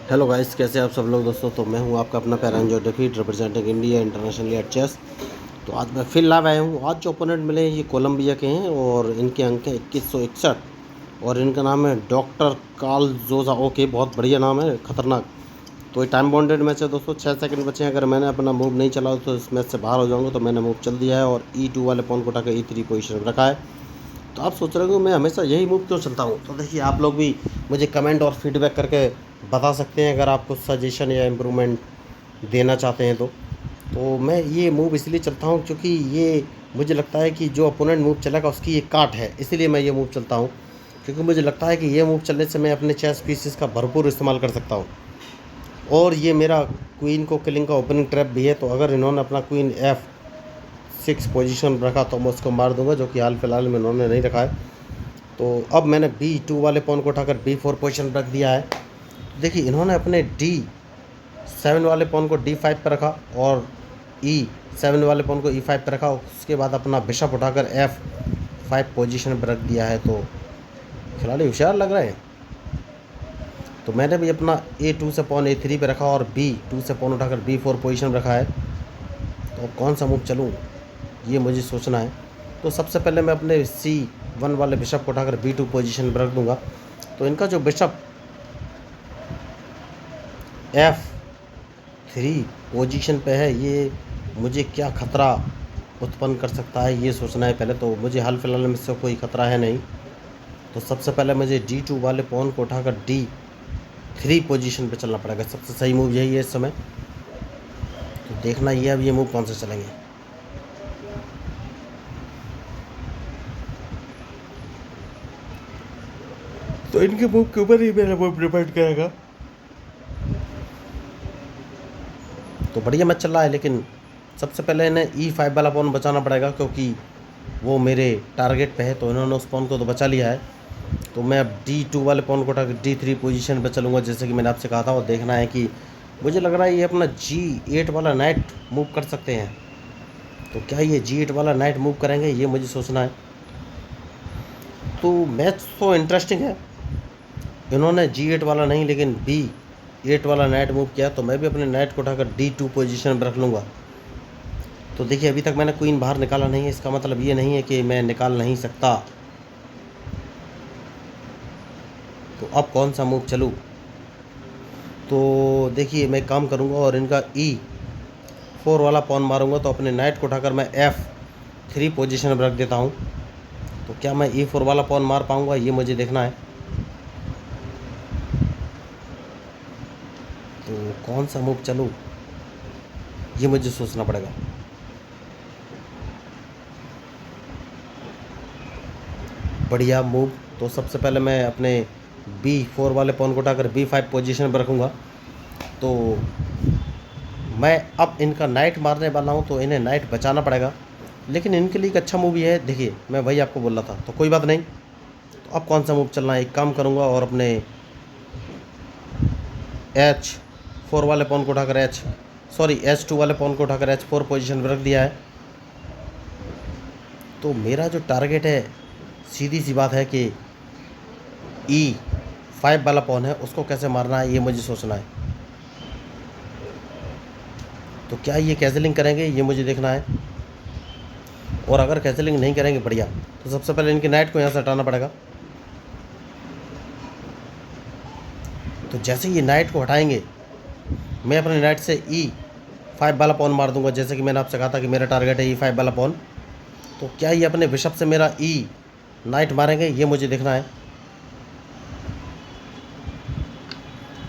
Hello guys, कैसे आप सब लोग दोस्तों। तो मैं हूं आपका अपना पैरान जो डिफीट representing India internationally at chess. तो आज मैं फिर लाइव आया हूं। आज जो ओपोनेंट मिले हैं ये कोलंबिया के हैं और इनके अंक हैं 2161 और इनका नाम है डॉक्टर कार्ल जोजा। ओके, बहुत बढ़िया नाम है, खतरनाक। तो ये टाइम बाउंडेड मैच है दोस्तों, 6 सेकंड बचे हैं। अगर मैंने अपना मूव नहीं चला तो इस मैच से बाहर हो जाऊँगा। तो मैंने मूव चल दिया है और E2 वाले पॉन को उठा कर E3 पोजिशन में रखा है। तो आप सोच रहे हो मैं हमेशा यही मूव क्यों चलता हूँ। तो देखिए, आप लोग भी मुझे कमेंट और फीडबैक करके बता सकते हैं अगर आप कुछ सजेशन या इम्प्रूवमेंट देना चाहते हैं। तो मैं ये मूव इसलिए चलता हूँ क्योंकि ये मुझे लगता है कि जो अपोनेंट मूव चलेगा उसकी ये काट है, इसीलिए मैं ये मूव चलता हूँ। क्योंकि मुझे लगता है कि ये मूव चलने से मैं अपने चेस पीसेस का भरपूर इस्तेमाल कर सकता हूँ और ये मेरा क्वीन को किलिंग का ओपनिंग ट्रैप भी है। तो अगर इन्होंने अपना क्वीन F6 पोजीशन रखा तो मैं उसको मार दूंगा, जो कि हाल फिलहाल में इन्होंने नहीं रखा है। तो अब मैंने B2 वाले पॉन को उठाकर B4 पोजीशन रख दिया है। देखिए, इन्होंने अपने D7 वाले पॉन को D5 पर रखा और E7 वाले पॉन को E5 पर रखा। उसके बाद अपना बिशप उठाकर F5 पोजीशन पर रख दिया है। तो खिलाड़ी होशियार लग रहे हैं। तो मैंने भी अपना A2 से पॉन A3 पे रखा और B2 से पॉन उठाकर B4 पोजीशन रखा है। तो कौन सा मूव चलूँ ये मुझे सोचना है। तो सबसे पहले मैं अपने C1 वाले बिशप को उठाकर B2 पोजीशन पर रख दूंगा। तो इनका जो बिशप F3 पोजीशन पे है, ये मुझे क्या खतरा उत्पन्न कर सकता है ये सोचना है पहले। तो मुझे हाल फिलहाल में इससे कोई खतरा है नहीं। तो सबसे पहले मुझे D2 वाले पॉन को उठाकर D3 पोजीशन पे चलना पड़ेगा। सबसे सही मूव यही है इस समय। तो देखना ये अब ये मूव कौन से चलेंगे। तो इनके मूव के ऊपर ही मेरा मूव डिपेंड करेगा। तो बढ़िया मैच चल रहा है, लेकिन सबसे पहले इन्हें E5 वाला पॉन बचाना पड़ेगा क्योंकि वो मेरे टारगेट पे है। तो इन्होंने उस पॉन को तो बचा लिया है। तो मैं अब D2 वाले पॉन को उठाकर D3 पोजीशन पे चलूँगा, जैसे कि मैंने आपसे कहा था। और देखना है कि मुझे लग रहा है ये अपना G8 वाला नाइट मूव कर सकते हैं। तो क्या ये G8 वाला नाइट मूव करेंगे ये मुझे सोचना है। तो मैच तो इंटरेस्टिंग है। इन्होंने G8 वाला नहीं लेकिन B8 वाला नाइट मूव किया। तो मैं भी अपने नाइट को उठाकर D2 पोजीशन पर रख लूँगा। तो देखिए, अभी तक मैंने क्वीन बाहर निकाला नहीं है, इसका मतलब ये नहीं है कि मैं निकाल नहीं सकता। तो अब कौन सा मूव चलूँ। तो देखिए, मैं काम करूँगा और इनका E4 वाला पॉन मारूंगा। तो अपने नाइट को उठाकर मैं F3 पोजीशन में रख देता हूँ। तो क्या मैं E4 वाला पॉन मार पाऊँगा ये मुझे देखना है। तो कौन सा मूव चलूँ ये मुझे सोचना पड़ेगा। बढ़िया मूव। तो सबसे पहले मैं अपने B4 वाले पॉन को उठाकर B5 पोजीशन पर रखूँगा। तो मैं अब इनका नाइट मारने वाला हूँ, तो इन्हें नाइट बचाना पड़ेगा। लेकिन इनके लिए एक अच्छा मूव ये है। देखिए, मैं वही आपको बोल रहा था, तो कोई बात नहीं। तो अब कौन सा मूव चलना है, एक काम करूँगा और अपने H4 वाले पॉन को उठाकर H2 वाले पॉन को उठाकर H4 पोजीशन पर रख दिया है। तो मेरा जो टारगेट है, सीधी सी बात है कि E5 वाला पॉन है उसको कैसे मारना है ये मुझे सोचना है। तो क्या ये कैंसलिंग करेंगे ये मुझे देखना है। और अगर कैंसलिंग नहीं करेंगे, बढ़िया। तो सबसे पहले इनके नाइट को यहाँ से हटाना पड़ेगा। तो जैसे ये नाइट को हटाएंगे, मैं अपने नाइट से E5 वाला पॉन मार दूंगा, जैसे कि मैंने आपसे कहा था कि मेरा टारगेट है E5 वाला पॉन। तो क्या ये अपने बिशप से मेरा नाइट मारेंगे ये मुझे देखना है।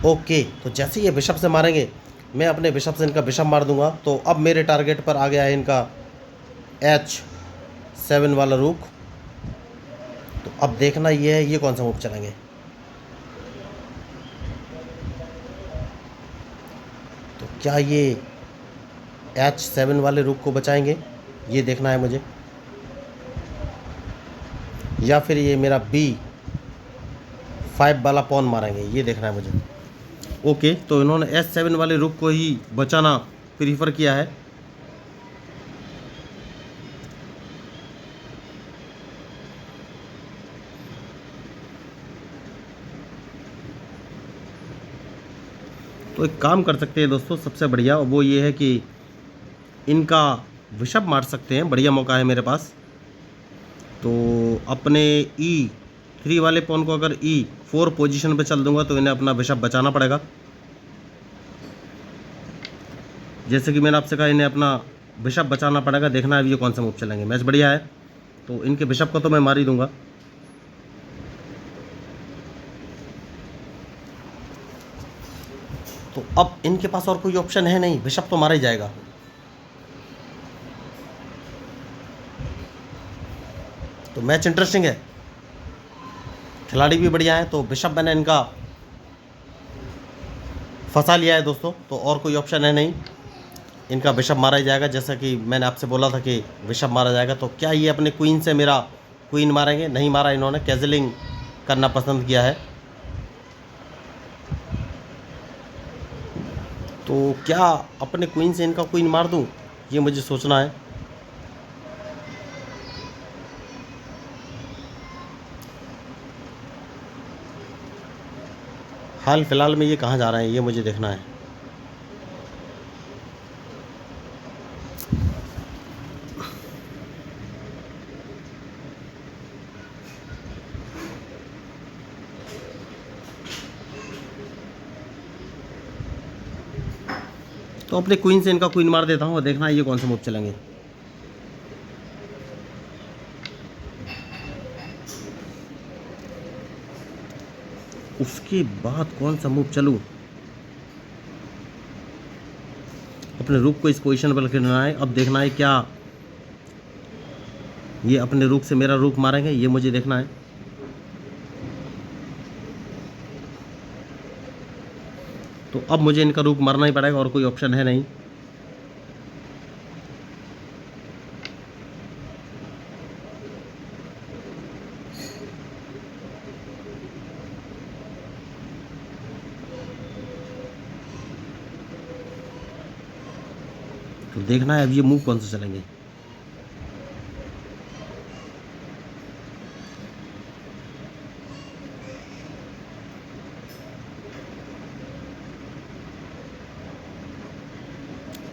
ओके, तो जैसे ये बिशप से मारेंगे, मैं अपने बिशप से इनका बिशप मार दूंगा। तो अब मेरे टारगेट पर आ गया है इनका H7 वाला रूक। तो अब देखना ये है ये कौन सा मूव चलेंगे। तो क्या ये H7 वाले रूक को बचाएंगे ये देखना है मुझे, या फिर ये मेरा B5 वाला पॉन मारेंगे ये देखना है मुझे। ओके, तो इन्होंने H7 वाले रुक को ही बचाना प्रीफर किया है। तो एक काम कर सकते हैं दोस्तों, सबसे बढ़िया वो ये है कि इनका बिशप मार सकते हैं, बढ़िया मौका है मेरे पास। तो अपने E3 वाले पॉन को अगर E4 पोजीशन पे चल दूंगा तो इन्हें अपना बिशप बचाना पड़ेगा। जैसे कि मैंने आपसे कहा, इन्हें अपना बिशप बचाना पड़ेगा। देखना है ये कौन सा मूव चलेंगे। मैच बढ़िया है, तो इनके बिशप को तो मैं मार ही दूंगा। तो अब इनके पास और कोई ऑप्शन है नहीं, बिशप तो मारा ही जाएगा। तो मैच इंटरेस्टिंग है, खिलाड़ी भी बढ़िया है। तो बिशप मैंने इनका फंसा लिया है दोस्तों, तो और कोई ऑप्शन है नहीं, इनका बिशप मारा ही जाएगा। जैसा कि मैंने आपसे बोला था कि बिशप मारा जाएगा। तो क्या ये अपने क्वीन से मेरा क्वीन मारेंगे? नहीं मारा, इन्होंने कैजलिंग करना पसंद किया है। तो क्या अपने क्वीन से इनका क्वीन मार दूं, ये मुझे सोचना है। हाल फिलहाल में ये कहाँ जा रहे हैं, ये मुझे देखना है। तो अपने क्वीन से इनका क्वीन मार देता हूँ और देखना है ये कौन से मूव चलेंगे। उसके बाद कौन सा मूव चलूँ? अपने रूक को इस पोजीशन पर रखना है। अब देखना है क्या ये अपने रूक से मेरा रूक मारेंगे, ये मुझे देखना है। तो अब मुझे इनका रूक मारना ही पड़ेगा, और कोई ऑप्शन है नहीं। तो देखना है अब ये मूव कौन से चलेंगे।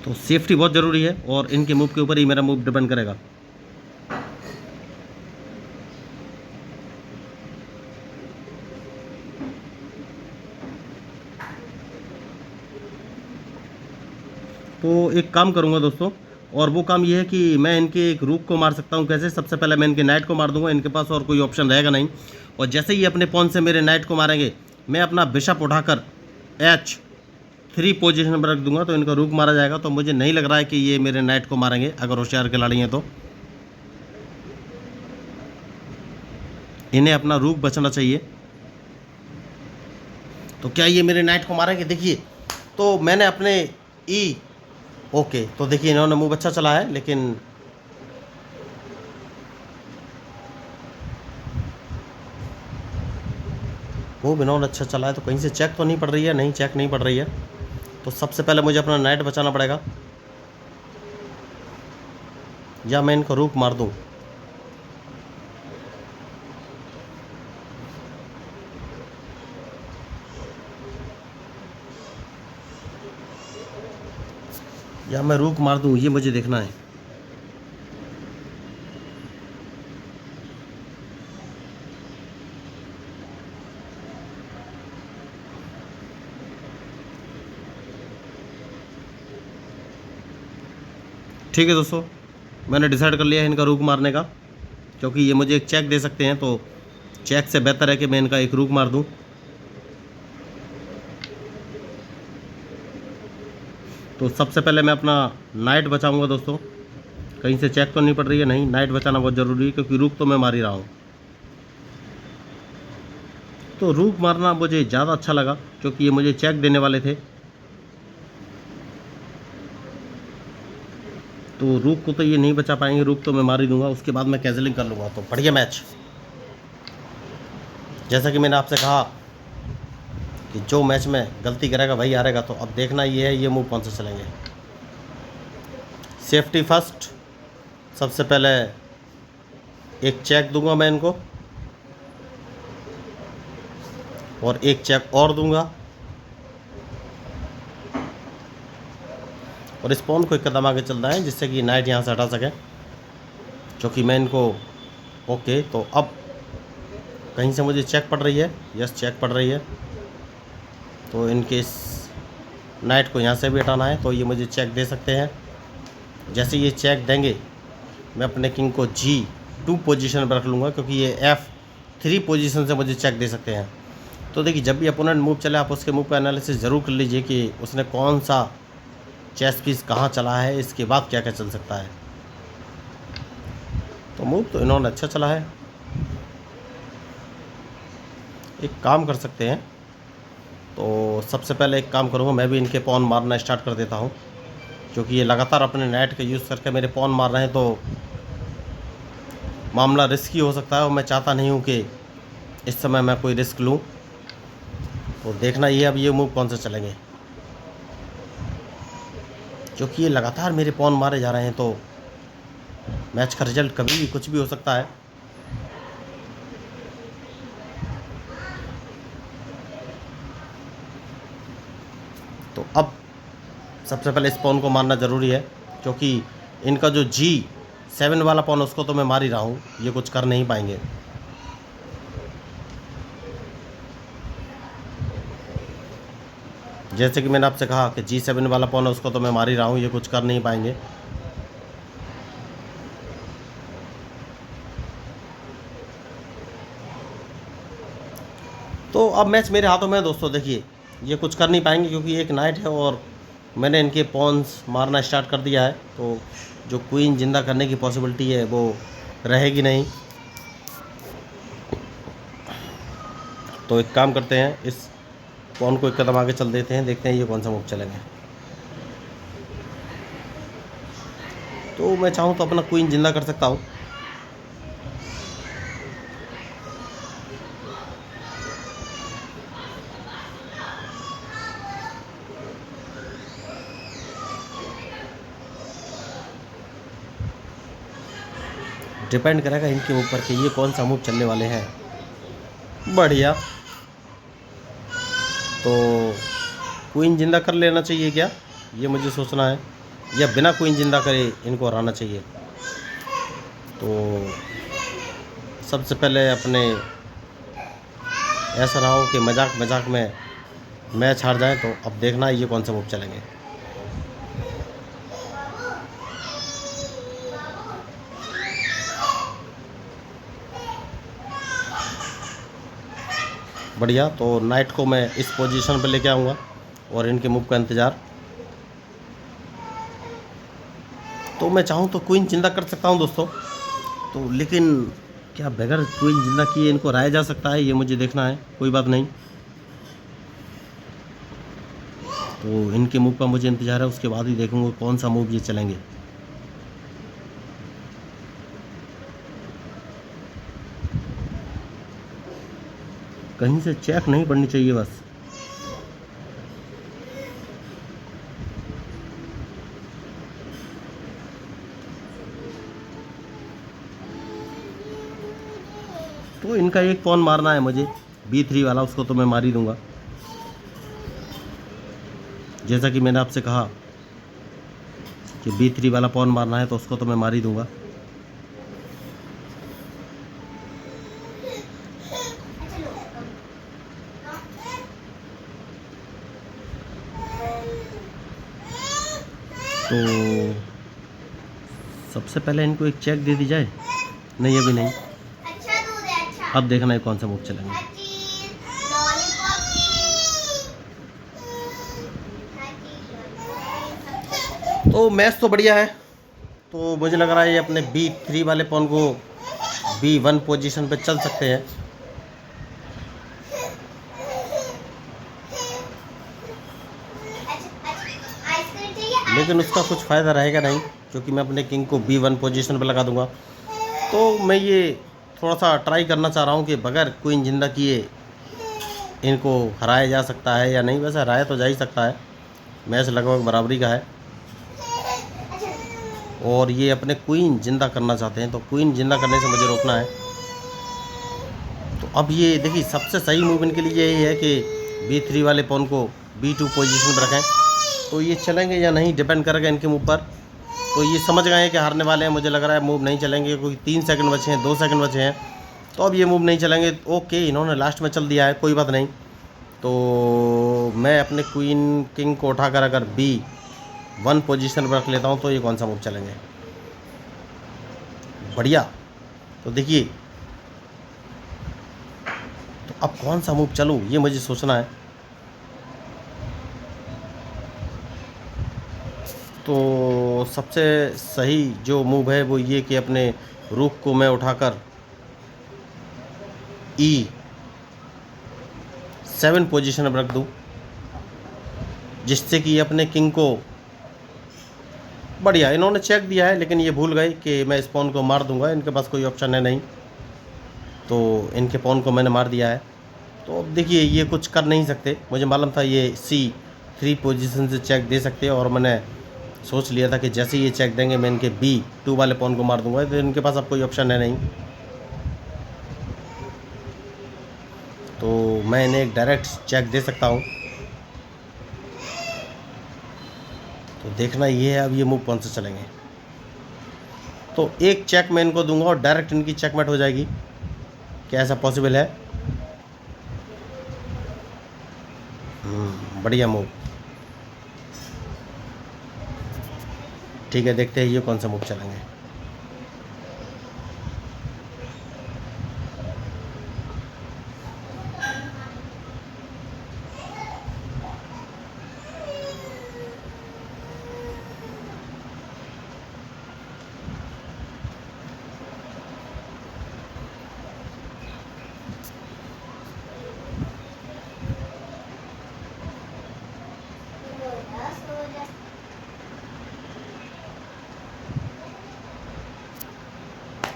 तो सेफ्टी बहुत ज़रूरी है, और इनके मूव के ऊपर ही मेरा मूव डिपेंड करेगा। तो एक काम करूंगा दोस्तों, और वो काम ये है कि मैं इनके एक रूक को मार सकता हूँ। कैसे? सबसे पहले मैं इनके नाइट को मार दूंगा, इनके पास और कोई ऑप्शन रहेगा नहीं। और जैसे ही अपने पॉन से मेरे नाइट को मारेंगे, मैं अपना बिशप उठाकर H3 पोजीशन पर रख दूंगा, तो इनका रूक मारा जाएगा। तो मुझे नहीं लग रहा है कि ये मेरे नाइट को मारेंगे, अगर होशियार खिलाड़ी हैं तो। इन्हें अपना रूक बचना चाहिए। तो क्या ये मेरे नाइट को मारेंगे? देखिए, तो मैंने अपने ओके, तो देखिए इन्होंने मूव अच्छा चला है, लेकिन मूव इन्होंने अच्छा चला है। तो कहीं से चेक तो नहीं पड़ रही है? नहीं, चेक नहीं पड़ रही है। तो सबसे पहले मुझे अपना नाइट बचाना पड़ेगा, या मैं इनको रूक मार दूं। या मैं रूक मार दूं, ये मुझे देखना है। ठीक है दोस्तों, मैंने डिसाइड कर लिया है इनका रूक मारने का, क्योंकि ये मुझे एक चेक दे सकते हैं। तो चेक से बेहतर है कि मैं इनका एक रूक मार दूं। तो सबसे पहले मैं अपना नाइट बचाऊंगा दोस्तों। कहीं से चेक तो नहीं पड़ रही है? नहीं, नाइट बचाना बहुत ज़रूरी है, क्योंकि रूक तो मैं मार ही रहा हूँ। तो रूक मारना मुझे ज़्यादा अच्छा लगा, क्योंकि ये मुझे चेक देने वाले थे। तो रूक को तो ये नहीं बचा पाएंगे, रूक तो मैं मार ही दूंगा। उसके बाद मैं कैजलिंग कर लूँगा। तो बढ़िया मैच। जैसा कि मैंने आपसे कहा कि जो मैच में गलती करेगा वही हारेगा। तो अब देखना ये है ये मूव कौन से चलेंगे। Safety first. सबसे पहले एक चेक दूंगा मैं इनको, और एक चेक और दूंगा। और इस पॉन को एक कदम आगे चलना है जिससे कि नाइट यहाँ से हटा सके, क्योंकि मैं इनको ओके। तो अब कहीं से मुझे चेक पड़ रही है, यस चेक पड़ रही है, तो इनके इस नाइट को यहाँ से भी हटाना है, तो ये मुझे चेक दे सकते हैं। जैसे ये चेक देंगे मैं अपने किंग को G2 पोजीशन पर रख लूँगा, क्योंकि ये F3 पोजीशन से मुझे चेक दे सकते हैं। तो देखिए जब भी अपोनेंट मूव चले आप उसके मूव का एनालिसिस ज़रूर कर लीजिए कि उसने कौन सा चेस पीस कहाँ चला है, इसके बाद क्या क्या चल सकता है। तो मूव तो इन्होंने अच्छा चला है। एक काम कर सकते हैं, तो सबसे पहले एक काम करूँगा, मैं भी इनके पॉन मारना स्टार्ट कर देता हूँ, क्योंकि ये लगातार अपने नाइट का यूज़ करके मेरे पॉन मार रहे हैं, तो मामला रिस्की हो सकता है और मैं चाहता नहीं हूँ कि इस समय मैं कोई रिस्क लूँ। तो देखना ये अब ये मूव कौन से चलेंगे, क्योंकि ये लगातार मेरे पॉन मारे जा रहे हैं, तो मैच का रिजल्ट कभी भी कुछ भी हो सकता है। तो अब सबसे पहले इस पॉन को मारना ज़रूरी है, क्योंकि इनका जो G7 वाला पॉन उसको तो मैं मार ही रहा हूँ, ये कुछ कर नहीं पाएंगे। जैसे कि मैंने आपसे कहा कि G7 वाला पॉन है उसको तो मैं मार ही रहा हूँ, ये कुछ कर नहीं पाएंगे। तो अब मैच मेरे हाथों में है दोस्तों। देखिए ये कुछ कर नहीं पाएंगे क्योंकि एक नाइट है और मैंने इनके पॉन्स मारना स्टार्ट कर दिया है, तो जो क्वीन जिंदा करने की पॉसिबिलिटी है वो रहेगी नहीं। तो एक काम करते हैं, इस पॉन को एक कदम आगे चल देते हैं, देखते हैं ये कौन सा मूव चलेंगे। तो मैं चाहूँ तो अपना क्वीन जिंदा कर सकता हूँ। डिपेंड करेगा इनके ऊपर कि ये कौन सा मूव चलने वाले हैं। बढ़िया, तो क्वीन जिंदा कर लेना चाहिए क्या, ये मुझे सोचना है, या बिना क्वीन जिंदा करे इनको हराना चाहिए। तो सबसे पहले अपने ऐसा रहा हो कि मजाक मजाक में मैच हार जाए, तो अब देखना ये कौन सा मूव चलेंगे। बढ़िया, तो नाइट को मैं इस पोजीशन पर लेके आऊँगा और इनके मूव का इंतज़ार। तो मैं चाहूँ तो क्वीन जिंदा कर सकता हूँ दोस्तों, तो लेकिन क्या बगैर क्वीन जिंदा किए इनको हराया जा सकता है, ये मुझे देखना है। कोई बात नहीं, तो इनके मूव का मुझे इंतज़ार है, उसके बाद ही देखूँगा कौन सा मूव ये चलेंगे। कहीं से चेक नहीं पड़नी चाहिए बस। तो इनका एक पॉन मारना है मुझे, B3 वाला, उसको तो मैं मार ही दूंगा। जैसा कि मैंने आपसे कहा कि B3 वाला पॉन मारना है, तो उसको तो मैं मार ही दूंगा। तो सबसे पहले इनको एक चेक दे दी जाए। नहीं अभी नहीं, अब देखना है कौन सा मूव चलेंगे। तो मैच तो बढ़िया है, तो मुझे लग रहा है ये अपने B3 वाले पॉन को B1 पोजीशन पे चल सकते हैं। लेकिन उसका कुछ फ़ायदा रहेगा नहीं, क्योंकि मैं अपने किंग को B1 पोजीशन पर लगा दूंगा। तो मैं ये थोड़ा सा ट्राई करना चाह रहा हूँ कि बगैर क्वीन जिंदा किए इनको हराया जा सकता है या नहीं। वैसे हराया तो जा ही सकता है, मैच लगभग बराबरी का है, और ये अपने क्वीन जिंदा करना चाहते हैं, तो क्वीन जिंदा करने से मुझे रोकना है। तो अब ये देखिए सबसे सही मूव इनके लिए यही है कि B3 वाले पॉन को B2 पोजीशन पर रखें, तो ये चलेंगे या नहीं डिपेंड करेगा इनके मूव पर। तो ये समझ गए हैं कि हारने वाले हैं, मुझे लग रहा है मूव नहीं चलेंगे, क्योंकि 3 सेकंड बचे हैं, 2 सेकंड बचे हैं, तो अब ये मूव नहीं चलेंगे। ओके, इन्होंने लास्ट में चल दिया है, कोई बात नहीं। तो मैं अपने क्वीन किंग को उठाकर अगर B1 पोजीशन पर रख लेता हूँ तो ये कौन सा मूव चलेंगे। बढ़िया। तो देखिए, तो अब कौन सा मूव चलूँ ये मुझे सोचना है। तो सबसे सही जो मूव है वो ये कि अपने रूक को मैं उठाकर E7 पोजीशन में रख दूँ, जिससे कि अपने किंग को, बढ़िया, इन्होंने चेक दिया है लेकिन ये भूल गए कि मैं इस पॉन को मार दूंगा, इनके पास कोई ऑप्शन है नहीं, तो इनके पॉन को मैंने मार दिया है। तो अब देखिए, ये कुछ कर नहीं सकते, मुझे मालूम था ये C3 पोजीशन से चेक दे सकते हैं, और मैंने सोच लिया था कि जैसे ये चेक देंगे मैं इनके B2 वाले पॉन को मार दूंगा, तो इनके पास अब कोई ऑप्शन है नहीं। तो मैं इन्हें एक डायरेक्ट चेक दे सकता हूँ। तो देखना ये है अब ये मूव कौन से चलेंगे। तो एक चेक मैं इनको दूंगा और डायरेक्ट इनकी चेकमेट हो जाएगी। क्या ऐसा पॉसिबल है? बढ़िया मूव। ठीक है, देखते हैं ये कौन सा मूव चलेंगे।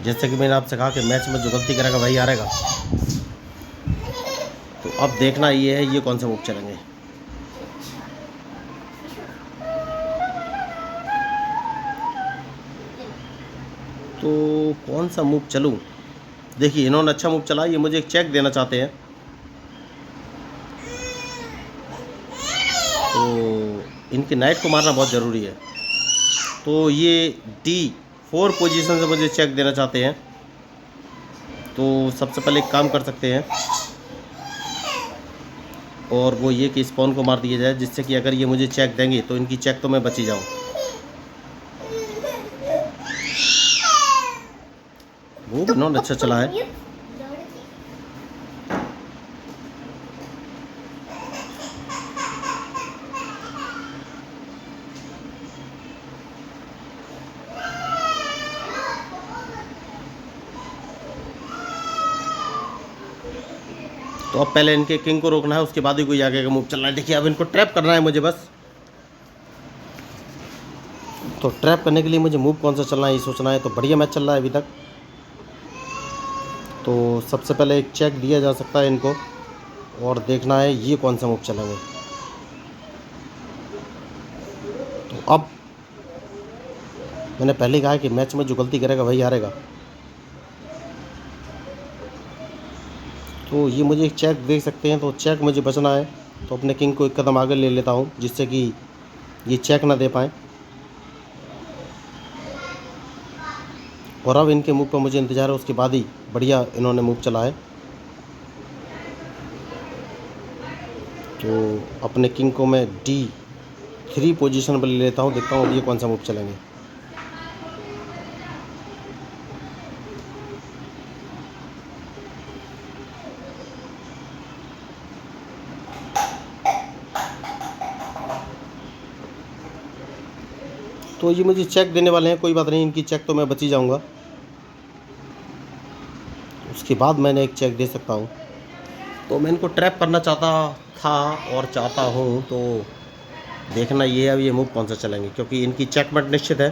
जैसे कि मैंने आपसे कहा कि मैच में जो गलती करेगा वही हारेगा। तो अब देखना ये है ये कौन से मूव चलेंगे। तो कौन सा मूव चलूं? देखिए, इन्होंने अच्छा मूव चला, ये मुझे एक चेक देना चाहते हैं। तो इनके नाइट को मारना बहुत ज़रूरी है। तो ये D4 पोजीशन से मुझे चेक देना चाहते हैं। तो सबसे पहले एक काम कर सकते हैं, और वो ये कि इस पॉन को मार दिया जाए, जिससे कि अगर ये मुझे चेक देंगे तो इनकी चेक तो मैं बची जाऊँ। वो इन्होंने अच्छा चला है। तो अब पहले इनके किंग को रोकना है, उसके बाद ही कोई आगे का मूव चलना है। देखिए, अब इनको ट्रैप करना है मुझे बस। तो ट्रैप करने के लिए मुझे मूव कौन सा चलना है ये सोचना है। तो बढ़िया मैच चल रहा है अभी तक। तो सबसे पहले एक चेक दिया जा सकता है इनको, और देखना है ये कौन सा मूव चलेंगे। तो अब मैंने पहले कहा कि मैच में जो गलती करेगा वही हारेगा। तो ये मुझे एक चेक देख सकते हैं, तो चेक मुझे बचना है, तो अपने किंग को एक कदम आगे ले लेता हूँ, जिससे कि ये चेक ना दे पाएँ। और अब इनके मूव पर मुझे इंतज़ार है, उसके बाद ही बढ़िया इन्होंने मूव चला है। तो अपने किंग को मैं D3 पोजीशन पर ले लेता हूँ, देखता हूँ ये कौन सा मूव चलेंगे। तो ये मुझे चेक देने वाले हैं, कोई बात नहीं, इनकी चेक तो मैं बच ही जाऊँगा। उसके बाद मैंने एक चेक दे सकता हूँ। तो मैं इनको ट्रैप करना चाहता था और चाहता हूँ। तो देखना ये है अब ये मूव कौन सा चलेंगे, क्योंकि इनकी चेकमेट निश्चित है।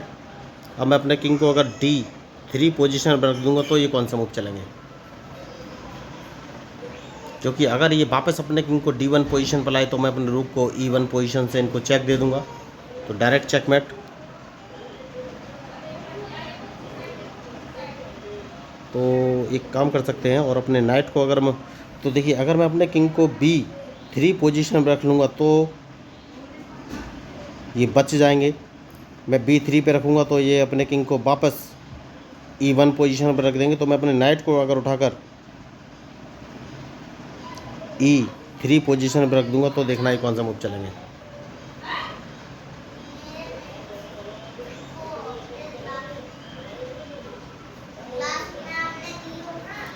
अब मैं अपने किंग को अगर D3 पोजीशन पर रख दूँगा तो ये कौन सा मूव चलेंगे, क्योंकि अगर ये वापस अपने किंग को D1 पोजीशन पर लाए तो मैं अपने रूक को E1 पोजीशन से इनको चेक दे दूँगा। तो डायरेक्ट चेकमेट। तो एक काम कर सकते हैं, और अपने नाइट को अगर मैं, तो देखिए अगर मैं अपने किंग को B3 पोजीशन पर रख लूँगा तो ये बच जाएंगे। मैं B3 पे रखूँगा तो ये अपने किंग को वापस E1 पोजीशन पर रख देंगे। तो मैं अपने नाइट को अगर उठाकर E3 पोजीशन पर रख दूंगा तो देखना ही कौन सा मूव चलेंगे।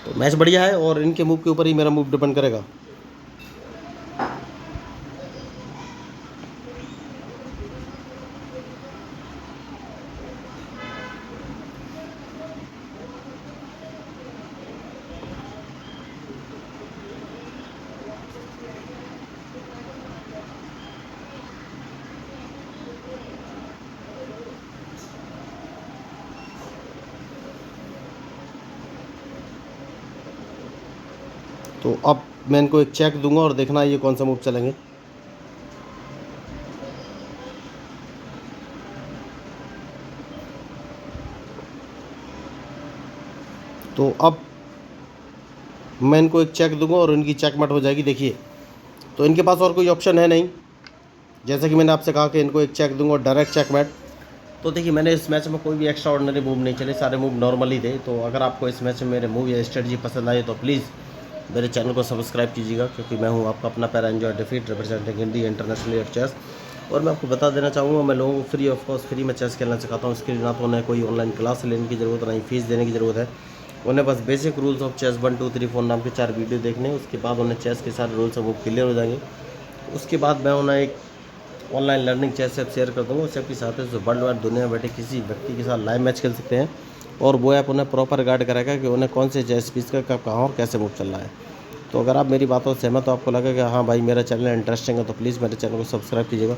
तो मैच बढ़िया है और इनके मूव के ऊपर ही मेरा मूव डिपेंड करेगा। तो अब मैं इनको एक चेक दूंगा और देखना ये कौन सा मूव चलेंगे। तो अब मैं इनको एक चेक दूंगा और इनकी चेकमेट हो जाएगी। देखिए, तो इनके पास और कोई ऑप्शन है नहीं। जैसे कि मैंने आपसे कहा कि इनको एक चेक दूंगा और डायरेक्ट चेकमेट। तो देखिए, मैंने इस मैच में कोई भी एक्स्ट्रा ऑर्डिनरी मूव नहीं चले, सारे मूव नॉर्मल ही थे। तो अगर आपको इस मैच में मेरे मूव या स्ट्रेटजी पसंद आए तो प्लीज़ मेरे चैनल को सब्सक्राइब कीजिएगा, क्योंकि मैं हूं आपका अपना पैरा एंजॉय डिफीट representing India internationally at chess. और मैं आपको बता देना चाहूँगा, मैं लोगों को फ्री ऑफ कॉस्ट फ्री में चेस खेलना सिखाता हूँ। इसके लिए ना तो उन्हें कोई ऑनलाइन क्लास लेने की ज़रूरत, ना ही फीस देने की ज़रूरत है। उन्हें बस बेसिक रूल्स ऑफ चेस 1 2 3 4 नाम के 4 वीडियो देखने, उसके बाद उन्हें चेस के सारे रूल्स और वो क्लियर हो जाएंगे। उसके बाद मैं उन्हें एक online learning chess app share कर दूँगा। उस ऐप की साथ जो वर्ल्ड वाइड दुनिया में बैठे किसी व्यक्ति के साथ लाइव मैच खेल सकते हैं। और वो ऐप उन्हें प्रॉपर गाइड करेगा कि उन्हें कौन से चेस पीस का कब कहाँ और कैसे मूव चल रहा है। तो अगर आप मेरी बातों से सहमत हो, आपको लगा कि हाँ भाई मेरा चैनल इंटरेस्टिंग है, तो प्लीज़ मेरे चैनल को सब्सक्राइब कीजिएगा,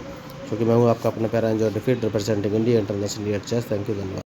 क्योंकि मैं हूँ आपका अपना पैरा एंजॉय डिफीट representing India internationally at chess. Thank you, धन्यवाद।